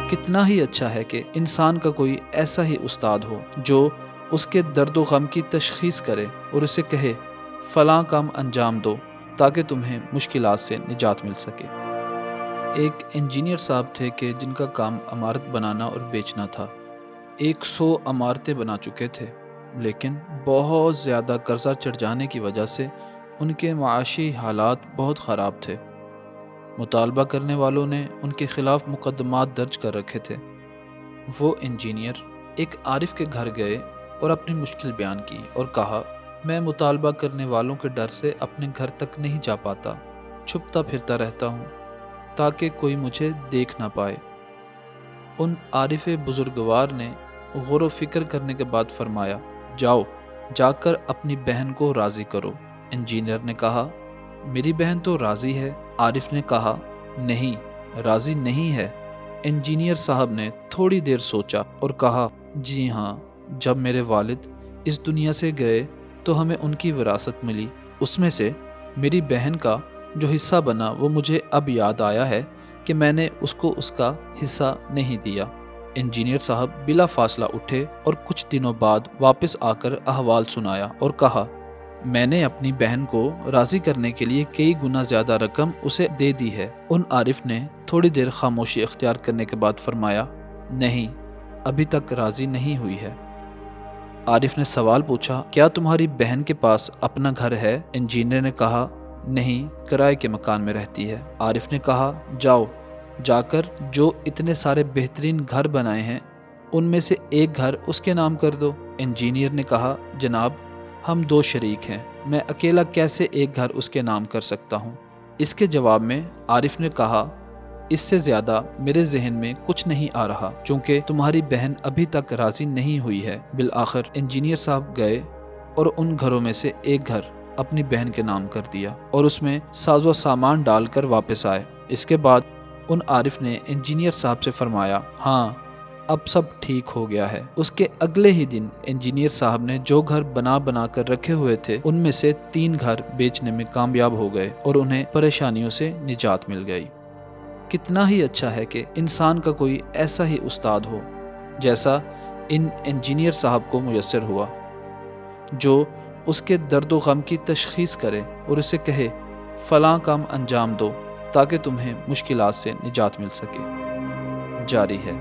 کتنا ہی اچھا ہے کہ انسان کا کوئی ایسا ہی استاد ہو جو اس کے درد و غم کی تشخیص کرے اور اسے کہے فلاں کام انجام دو تاکہ تمہیں مشکلات سے نجات مل سکے۔ ایک انجینئر صاحب تھے کہ جن کا کام عمارت بنانا اور بیچنا تھا۔ 100 عمارتیں بنا چکے تھے، لیکن بہت زیادہ قرضہ چڑھ جانے کی وجہ سے ان کے معاشی حالات بہت خراب تھے۔ مطالبہ کرنے والوں نے ان کے خلاف مقدمات درج کر رکھے تھے۔ وہ انجینئر ایک عارف کے گھر گئے اور اپنی مشکل بیان کی اور کہا، میں مطالبہ کرنے والوں کے ڈر سے اپنے گھر تک نہیں جا پاتا، چھپتا پھرتا رہتا ہوں تاکہ کوئی مجھے دیکھ نہ پائے۔ ان عارف بزرگوار نے غور و فکر کرنے کے بعد فرمایا، جاؤ جا کر اپنی بہن کو راضی کرو۔ انجینئر نے کہا، میری بہن تو راضی ہے۔ عارف نے کہا، نہیں، راضی نہیں ہے۔ انجینئر صاحب نے تھوڑی دیر سوچا اور کہا، جی ہاں، جب میرے والد اس دنیا سے گئے تو ہمیں ان کی وراثت ملی، اس میں سے میری بہن کا جو حصہ بنا وہ مجھے اب یاد آیا ہے کہ میں نے اس کو اس کا حصہ نہیں دیا۔ انجینئر صاحب بلا فاصلہ اٹھے اور کچھ دنوں بعد واپس آ کر احوال سنایا اور کہا، میں نے اپنی بہن کو راضی کرنے کے لیے کئی گنا زیادہ رقم اسے دے دی ہے۔ ان عارف نے تھوڑی دیر خاموشی اختیار کرنے کے بعد فرمایا، نہیں، ابھی تک راضی نہیں ہوئی ہے۔ عارف نے سوال پوچھا، کیا تمہاری بہن کے پاس اپنا گھر ہے؟ انجینئر نے کہا، نہیں، کرائے کے مکان میں رہتی ہے۔ عارف نے کہا، جاؤ جا کر جو اتنے سارے بہترین گھر بنائے ہیں ان میں سے ایک گھر اس کے نام کر دو۔ انجینئر نے کہا، جناب، ہم 2 شریک ہیں، میں اکیلا کیسے ایک گھر اس کے نام کر سکتا ہوں؟ اس کے جواب میں عارف نے کہا، اس سے زیادہ میرے ذہن میں کچھ نہیں آ رہا، چونکہ تمہاری بہن ابھی تک راضی نہیں ہوئی ہے۔ بالآخر انجینئر صاحب گئے اور ان گھروں میں سے ایک گھر اپنی بہن کے نام کر دیا اور اس میں ساز و سامان ڈال کر واپس آئے۔ اس کے بعد ان عارف نے انجینئر صاحب سے فرمایا، ہاں، اب سب ٹھیک ہو گیا ہے۔ اس کے اگلے ہی دن انجینئر صاحب نے جو گھر بنا کر رکھے ہوئے تھے ان میں سے 3 گھر بیچنے میں کامیاب ہو گئے اور انہیں پریشانیوں سے نجات مل گئی۔ کتنا ہی اچھا ہے کہ انسان کا کوئی ایسا ہی استاد ہو جیسا ان انجینئر صاحب کو میسر ہوا، جو اس کے درد و غم کی تشخیص کرے اور اسے کہے فلاں کام انجام دو تاکہ تمہیں مشکلات سے نجات مل سکے۔ جاری ہے۔